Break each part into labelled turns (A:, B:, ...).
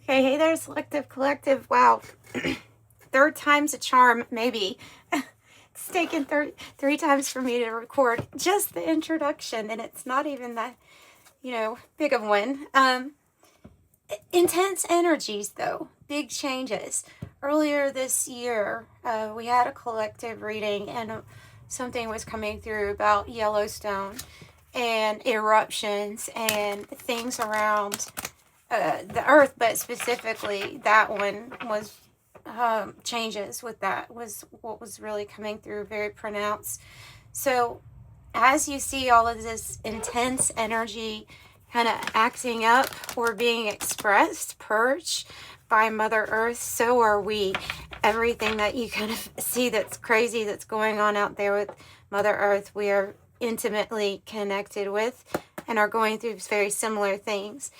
A: Okay, hey there, Selective Collective. Wow. Third time's a charm, maybe. It's taken three times for me to record just the introduction, and it's not even that, big of one. Intense energies, though. Big changes. Earlier this year, we had a collective reading, and something was coming through about Yellowstone and eruptions and things around the earth, but specifically that one was changes with that was what was really coming through, very pronounced. So as you see all of this intense energy kind of acting up or being expressed, purged by Mother Earth, so are we. Everything that you kind of see that's crazy that's going on out there with Mother Earth, we are intimately connected with and are going through very similar things.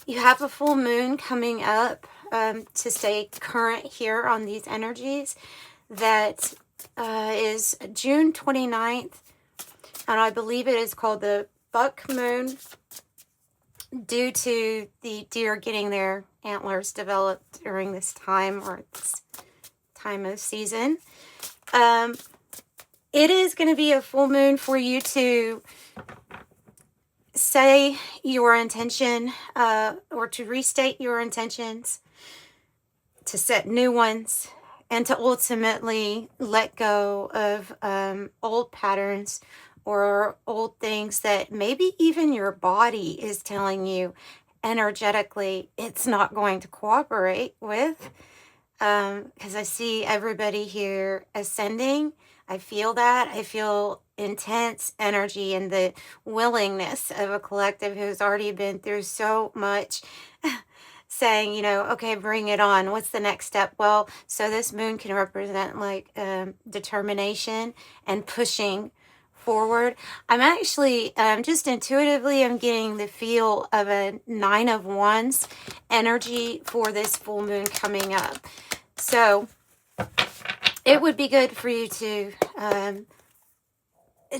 A: You have a full moon coming up to stay current here on these energies. That is June 29th, and I believe it is called the buck moon due to the deer getting their antlers developed during this time or this time of season. It is going to be a full moon for you to say your intention or to restate your intentions, to set new ones, and to ultimately let go of old patterns or old things that maybe even your body is telling you energetically it's not going to cooperate with. Because I see everybody here ascending. I feel that. I feel intense energy and the willingness of a collective who's already been through so much saying, okay, bring it on. What's the next step? Well, so this moon can represent like determination and pushing forward. I'm actually just intuitively I'm getting the feel of a 9 of Wands energy for this full moon coming up. So it would be good for you to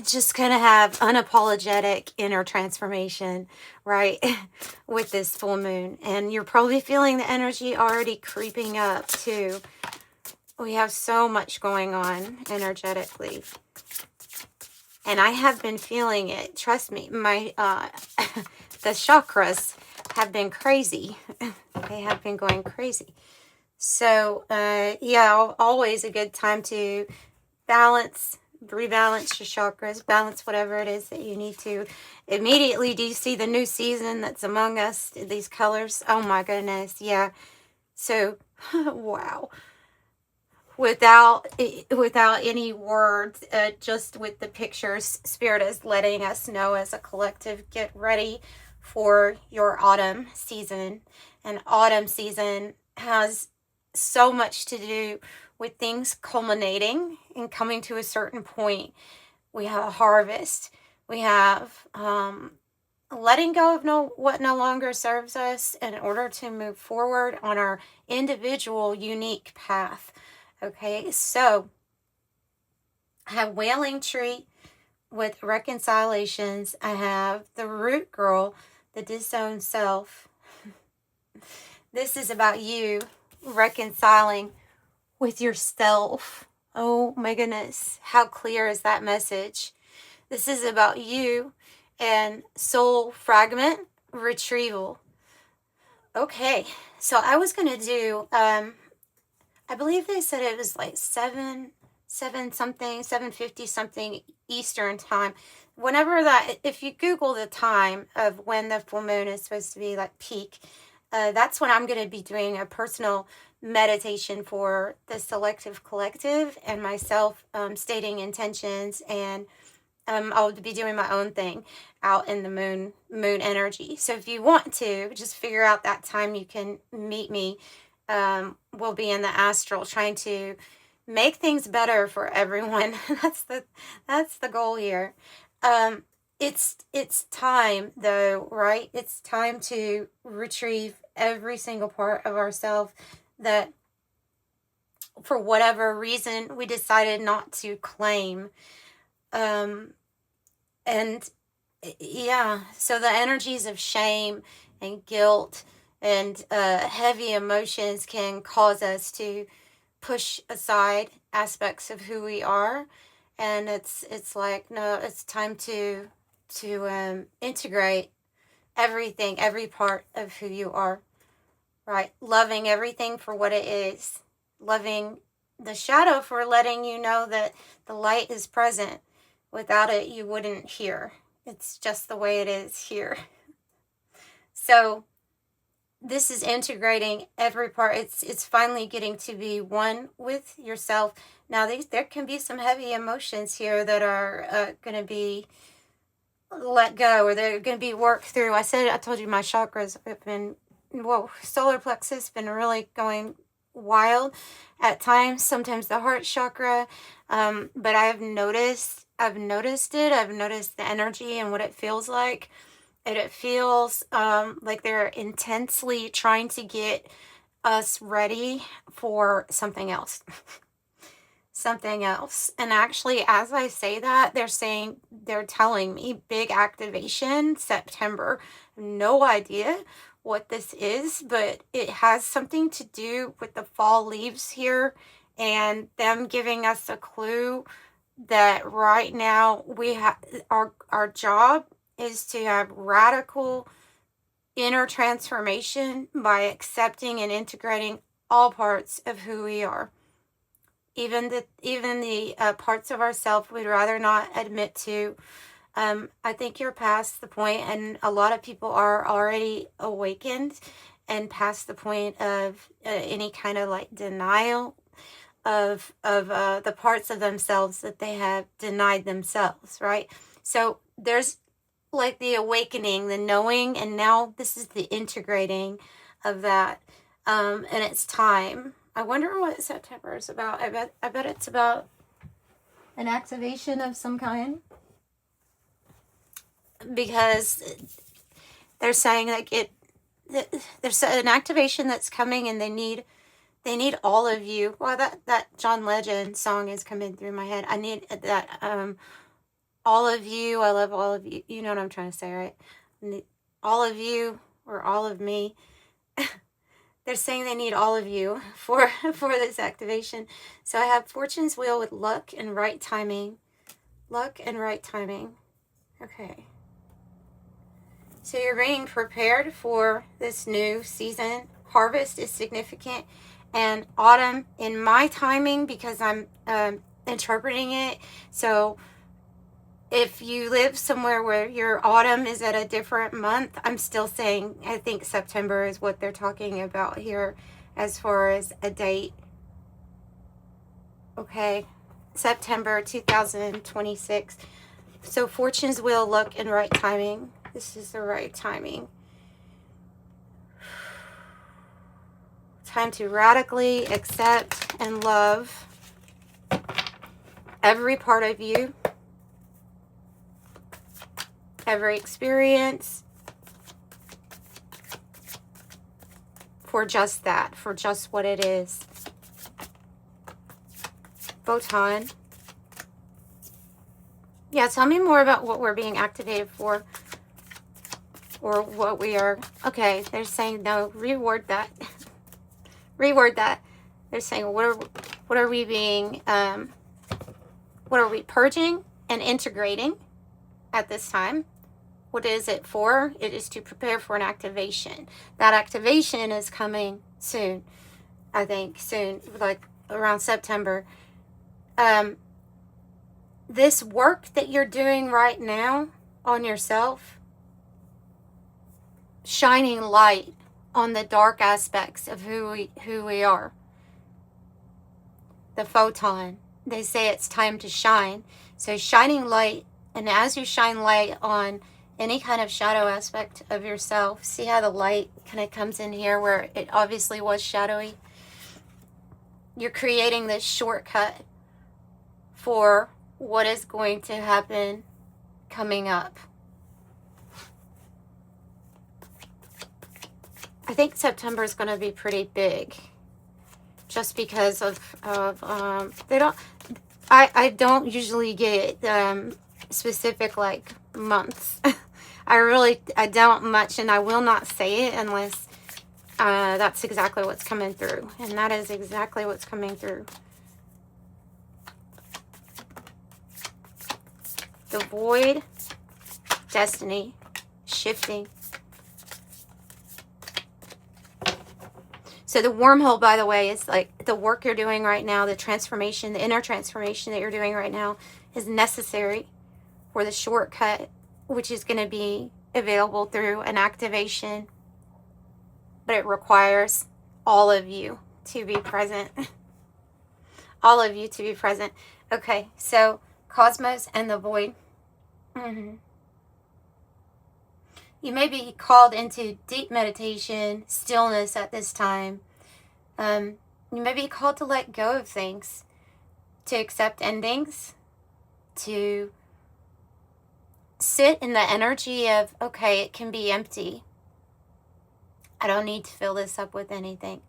A: just kind of have unapologetic inner transformation, right, with this full moon. And you're probably feeling the energy already creeping up too. We have so much going on energetically. And I have been feeling it. Trust me, my the chakras have been crazy. They have been going crazy. So, yeah, always a good time to rebalance your chakras, balance whatever it is that you need to. Immediately, do you see the new season that's among us? These colors? Oh my goodness, yeah. So, wow. Without any words, just with the pictures, Spirit is letting us know as a collective, get ready for your autumn season. And autumn season has so much to do with things culminating and coming to a certain point. We have a harvest. We have letting go of what no longer serves us in order to move forward on our individual unique path. Okay, so I have Wailing Tree with reconciliations. I have the Root Girl, the disowned self. This is about you reconciling with yourself. Oh my goodness, how clear is that message? This is about you and soul fragment retrieval. Okay, so I was going to do I believe they said it was like 750 something Eastern time. Whenever that, if you Google the time of when the full moon is supposed to be like peak, that's when I'm going to be doing a personal meditation for the Selective Collective and myself, stating intentions, and I'll be doing my own thing out in the moon energy. So if you want to just figure out that time, you can meet me. We'll be in the astral trying to make things better for everyone. That's the goal here. It's time though, right? It's time to retrieve every single part of ourselves that for whatever reason we decided not to claim. And yeah, so the energies of shame and guilt and heavy emotions can cause us to push aside aspects of who we are. And it's like, no, it's time to integrate everything, every part of who you are, right? Loving everything for what it is, loving the shadow for letting you know that the light is present. Without it, you wouldn't hear. It's just the way it is here. So this is integrating every part. It's finally getting to be one with yourself. Now, there can be some heavy emotions here that are going to be let go, or they're going to be worked through. I told you my chakras have been, solar plexus been really going wild at times. Sometimes the heart chakra, but I've noticed it. I've noticed the energy and what it feels like. And it feels like they're intensely trying to get us ready for something else. Something else. And actually, as I say that, they're telling me big activation September. No idea what this is, but it has something to do with the fall leaves here and them giving us a clue that right now we have our job is to have radical inner transformation by accepting and integrating all parts of who we are. Even the parts of ourselves we'd rather not admit to. I think you're past the point, and a lot of people are already awakened and past the point of any kind of like denial of the parts of themselves that they have denied themselves, right? So there's like the awakening, the knowing, and now this is the integrating of that. And it's time. I wonder what September is about. I bet it's about an activation of some kind, because they're saying like there's an activation that's coming, and they need all of you. Well, that John Legend song is coming through my head. I need that all of you. I love all of you. You know what I'm trying to say, right? All of you, or all of me. They're saying they need all of you for this activation. So I have Fortune's Wheel with luck and right timing. Luck and right timing. Okay. So you're being prepared for this new season. Harvest is significant. And autumn in my timing, because I'm interpreting it. So if you live somewhere where your autumn is at a different month, I'm still saying I think September is what they're talking about here as far as a date. Okay, September 2026. So Fortune's Wheel, luck, and right timing. This is the right timing. Time to radically accept and love every part of you. Every experience, for just that, for just what it is. Photon. Yeah, tell me more about what we're being activated for, or what we are. Okay, they're saying no. Reword that. Reword that. They're saying what are we being? What are we purging and integrating at this time? What is it for? It is to prepare for an activation. That activation is coming soon. I think soon, like around September. This work that you're doing right now on yourself, shining light on the dark aspects of who we are. The photon. They say it's time to shine. So shining light, and as you shine light on any kind of shadow aspect of yourself, see how the light kind of comes in here where it obviously was shadowy? You're creating this shortcut for what is going to happen coming up. I think September is going to be pretty big, just because of I don't usually get specific like months. I don't much, and I will not say it unless That's exactly what's coming through. And that is exactly what's coming through. The void, destiny, shifting. So the wormhole, by the way, is like the work you're doing right now, the transformation, the inner transformation that you're doing right now is necessary for the shortcut, which is going to be available through an activation. But it requires all of you to be present. All of you to be present. Okay, so cosmos and the void. You may be called into deep meditation, stillness at this time. You may be called to let go of things, to accept endings, to sit in the energy of, okay, it can be empty. I don't need to fill this up with anything.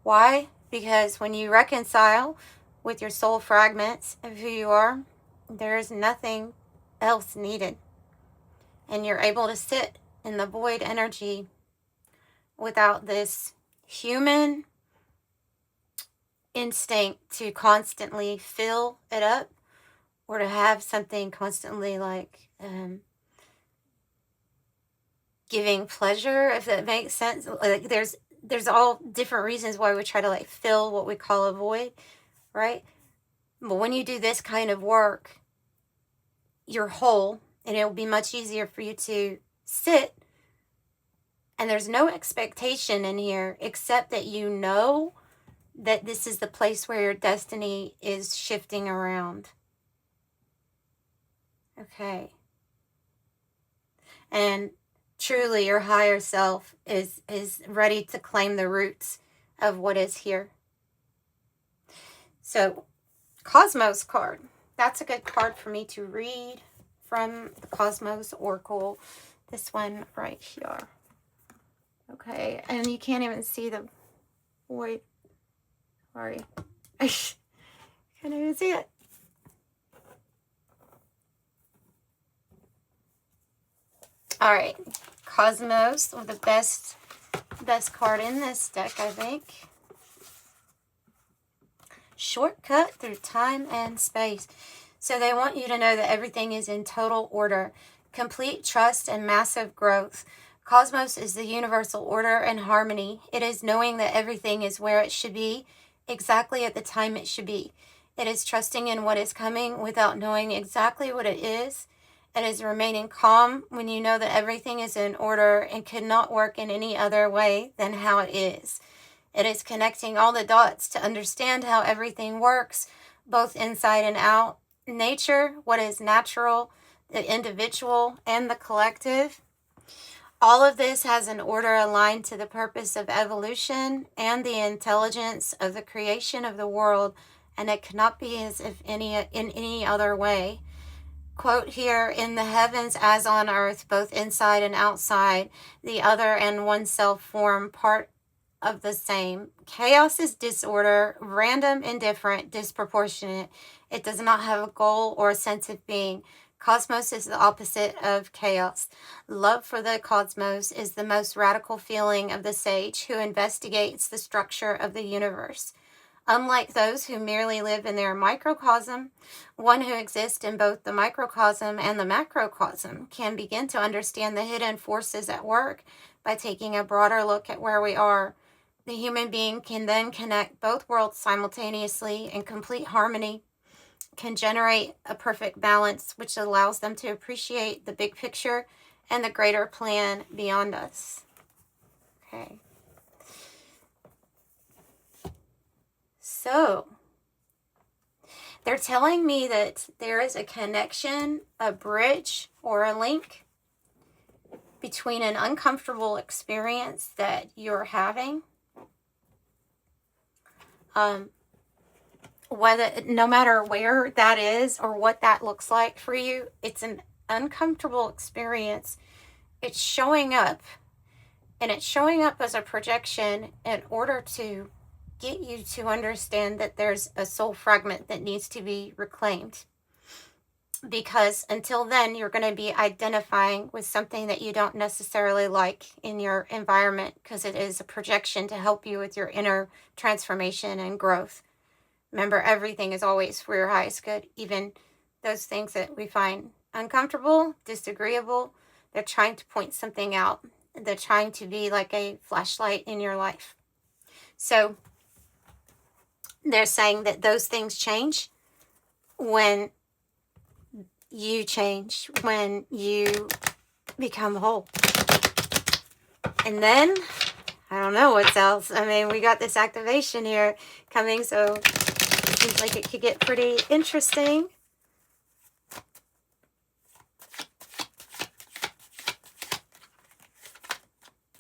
A: Why? Because when you reconcile with your soul fragments of who you are, there is nothing else needed. And you're able to sit in the void energy without this human instinct to constantly fill it up, or to have something constantly like giving pleasure, if that makes sense. Like there's all different reasons why we try to like fill what we call a void, right? But when you do this kind of work, you're whole, and it will be much easier for you to sit. And there's no expectation in here except that you know that this is the place where your destiny is shifting around. Okay. And truly your higher self is ready to claim the roots of what is here. So, Cosmos card. That's a good card for me to read from the Cosmos Oracle. This one right here. Okay, and you can't even see the void. Sorry. I can't even see it. All right, Cosmos, the best card in this deck, I think. Shortcut through time and space. So they want you to know that everything is in total order, complete trust and massive growth. Cosmos is the universal order and harmony. It is knowing that everything is where it should be, exactly at the time it should be. It is trusting in what is coming without knowing exactly what it is. It is remaining calm when you know that everything is in order and cannot work in any other way than how it is. It is connecting all the dots to understand how everything works, both inside and out. Nature, what is natural, the individual, and the collective. All of this has an order aligned to the purpose of evolution and the intelligence of the creation of the world, and it cannot be as if in any other way. Quote here, in the heavens as on earth, both inside and outside, the other and oneself form part of the same. Chaos is disorder, random, indifferent, disproportionate. It does not have a goal or a sense of being. Cosmos is the opposite of chaos. Love for the cosmos is the most radical feeling of the sage who investigates the structure of the universe. Unlike those who merely live in their microcosm, one who exists in both the microcosm and the macrocosm can begin to understand the hidden forces at work by taking a broader look at where we are. The human being can then connect both worlds simultaneously in complete harmony, can generate a perfect balance, which allows them to appreciate the big picture and the greater plan beyond us. Okay. So, they're telling me that there is a connection, a bridge, or a link between an uncomfortable experience that you're having, whether, no matter where that is or what that looks like for you, it's an uncomfortable experience. It's showing up, and it's showing up as a projection in order to get you to understand that there's a soul fragment that needs to be reclaimed. because until then, you're going to be identifying with something that you don't necessarily like in your environment, because it is a projection to help you with your inner transformation and growth. Remember, everything is always for your highest good, even those things that we find uncomfortable, disagreeable. They're trying to point something out. They're trying to be like a flashlight in your life. So they're saying that those things change when you change, when you become whole. And then, I don't know what else. I mean, we got this activation here coming, so it seems like it could get pretty interesting.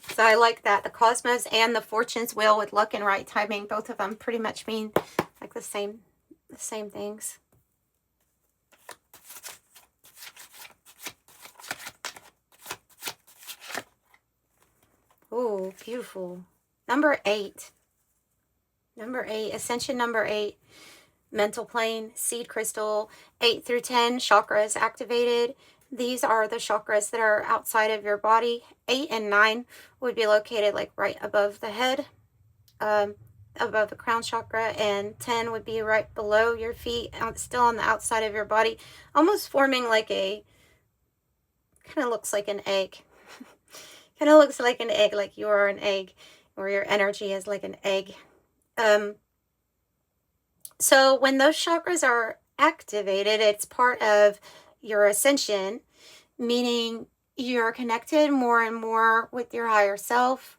A: So I like that. The cosmos and the fortune's wheel with luck and right timing, both of them pretty much mean like the same things. Oh, beautiful. Number 8. Number 8, ascension number 8. Mental plane, seed crystal, 8 through 10, chakras activated. These are the chakras that are outside of your body. 8 and 9 would be located like right above the head, above the crown chakra, and 10 would be right below your feet, still on the outside of your body, almost forming like a, kind of looks like an egg. Kind of looks like an egg, like you are an egg, or your energy is like an egg. So when those chakras are activated, it's part of your ascension, meaning you're connected more and more with your higher self.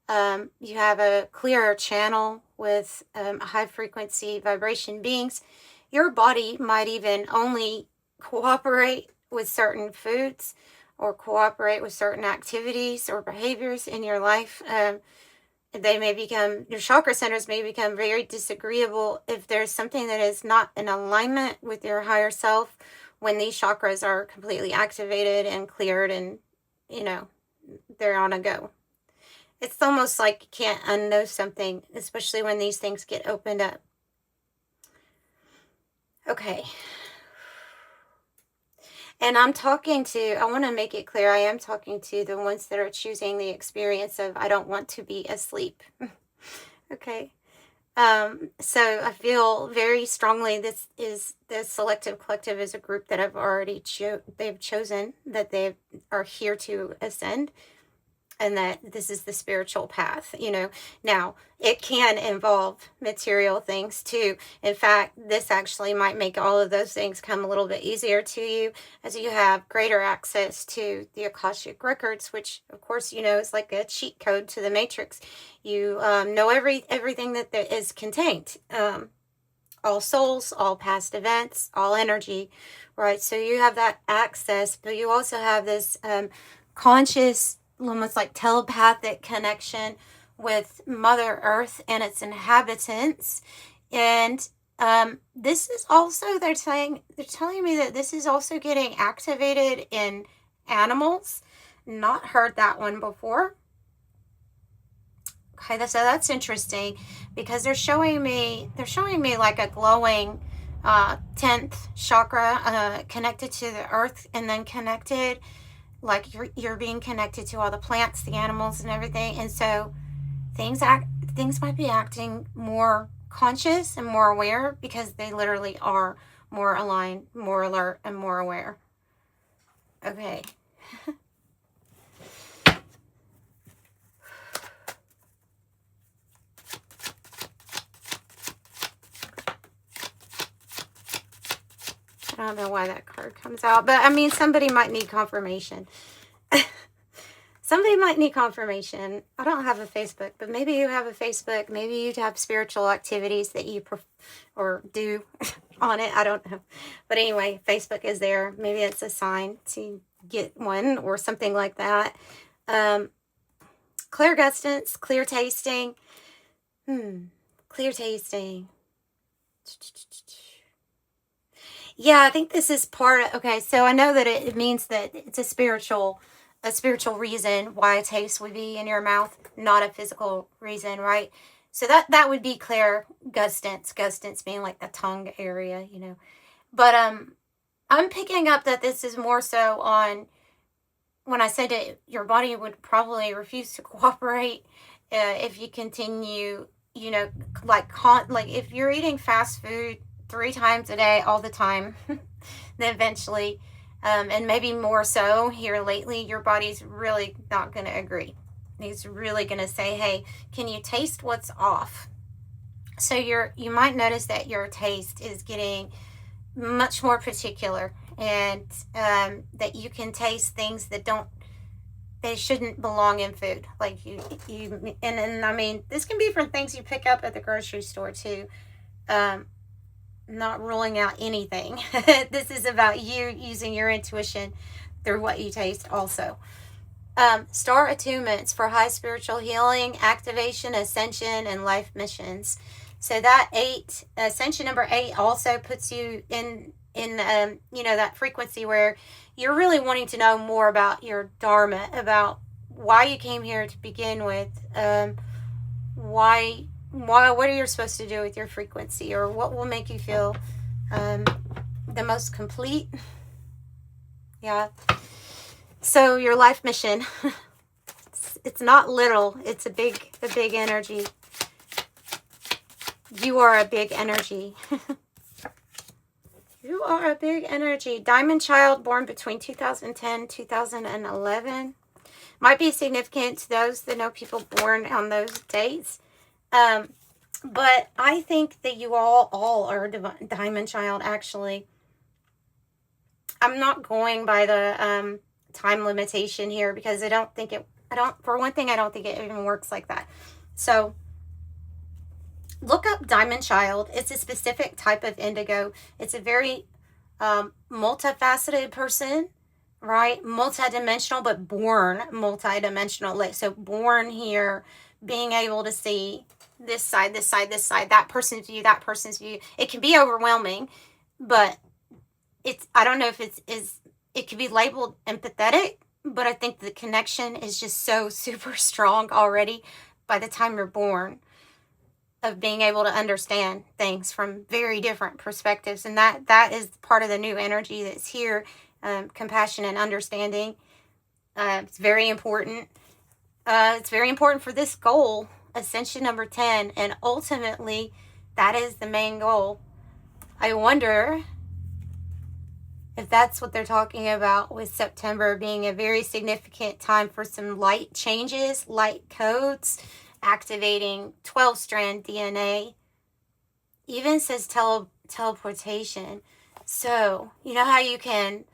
A: You have a clearer channel with high frequency vibration beings. Your body might even only cooperate with certain foods or cooperate with certain activities or behaviors in your life. They may become, your chakra centers may become very disagreeable if there's something that is not in alignment with your higher self. When these chakras are completely activated and cleared and, you know, they're on a go. It's almost like you can't unknow something, especially when these things get opened up. Okay. And I'm talking to, I want to make it clear, I am talking to the ones that are choosing the experience of, I don't want to be asleep. Okay. So I feel very strongly this is, the Selective Collective is a group that I've already, they've chosen that they are here to ascend. And that this is the spiritual path, you know. Now, it can involve material things too. In fact, this actually might make all of those things come a little bit easier to you, as you have greater access to the Akashic records, which, of course, you know, is like a cheat code to the Matrix. You know everything that there is contained. All souls, all past events, all energy, right? So you have that access, but you also have this conscious, almost like telepathic connection with Mother Earth and its inhabitants. And this is also, they're telling me that this is also getting activated in animals. Not heard that one before. Okay, so that's interesting, because they're showing me like a glowing 10th chakra connected to the earth, and then connected, like you're being connected to all the plants, the animals, and everything. And so things might be acting more conscious and more aware, because they literally are more aligned, more alert, and more aware. Okay. I don't know why that card comes out, but I mean, somebody might need confirmation. Somebody might need confirmation. I don't have a Facebook, but maybe you have a Facebook. Maybe you have spiritual activities that you or do on it. I don't know. But anyway, Facebook is there. Maybe it's a sign to get one or something like that. Clear gustance, clear tasting. Clear tasting. Yeah, I think this is part of, okay, so I know that it means that it's a spiritual reason why taste would be in your mouth, not a physical reason, right? So that would be clear gustance being like the tongue area, you know. But I'm picking up that this is more so on, when I said it, your body would probably refuse to cooperate if you continue, you know, like if you're eating fast food 3 times a day all the time, then eventually, and maybe more so here lately, your body's really not going to agree. It's really going to say, hey, can you taste what's off? So you might notice that your taste is getting much more particular, and that you can taste things that they shouldn't belong in food. Like and I mean, this can be from things you pick up at the grocery store too. Not ruling out anything. This is about you using your intuition through what you taste also. Star attunements for high spiritual healing, activation, ascension, and life missions. So that 8, ascension number 8, also puts you in that frequency where you're really wanting to know more about your dharma, about why you came here to begin with, why what are you supposed to do with your frequency, or what will make you feel the most complete. Yeah. So your life mission, it's not little, it's a big energy. You are a big energy. You are a big energy. Diamond child born between 2010 2011. Might be significant to those that know people born on those dates. But I think that you all are a diamond child, actually. I'm not going by the time limitation here, because for one thing, I don't think it even works like that. So look up diamond child. It's a specific type of indigo. It's a very multifaceted person, right? Multidimensional, but born multidimensional. So born here, being able to see this side, this side, this side, that person's view, that person's view. It can be overwhelming, but I don't know if it could be labeled empathetic, but I think the connection is just so super strong already by the time you're born, of being able to understand things from very different perspectives. And that is part of the new energy that's here. Compassion and understanding. It's very important. It's very important for this goal, ascension number 10. And ultimately, that is the main goal. I wonder if that's what they're talking about with September being a very significant time for some light changes, light codes, activating 12-strand DNA. Even says teleportation. So, you know how you can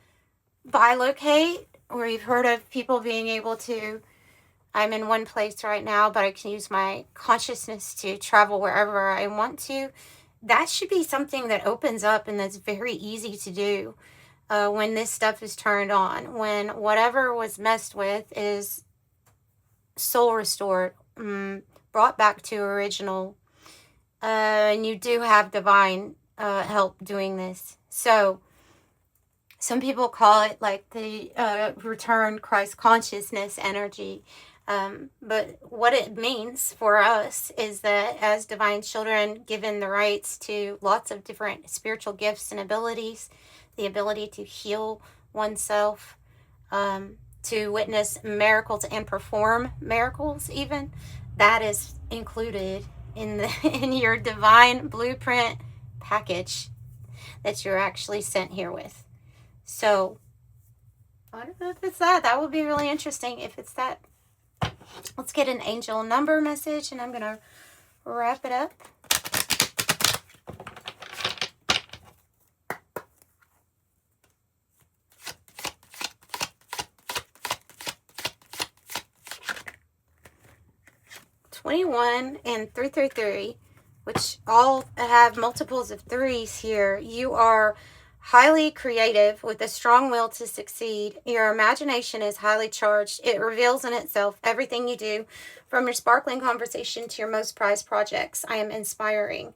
A: bilocate, or you've heard of people being able to, I'm in one place right now, but I can use my consciousness to travel wherever I want to. That should be something that opens up, and that's very easy to do when this stuff is turned on. When whatever was messed with is soul restored, brought back to original, and you do have divine help doing this. So some people call it like the return Christ consciousness energy, but what it means for us is that as divine children, given the rights to lots of different spiritual gifts and abilities, the ability to heal oneself, to witness miracles and perform miracles, even that is included in your divine blueprint package that you're actually sent here with. So I don't know if it's that. That would be really interesting if it's that. Let's get an angel number message, and I'm gonna wrap it up. (21) and 333, which all have multiples of 3s here. You are highly creative with a strong will to succeed. Your imagination is highly charged. It reveals in itself everything you do, from your sparkling conversation to your most prized projects. I am inspiring.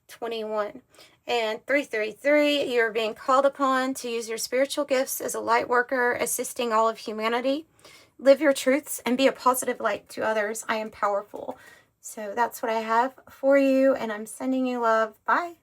A: 21. And 333, you're being called upon to use your spiritual gifts as a light worker, assisting all of humanity. Live your truths and be a positive light to others. I am powerful. So that's what I have for you, and I'm sending you love. Bye.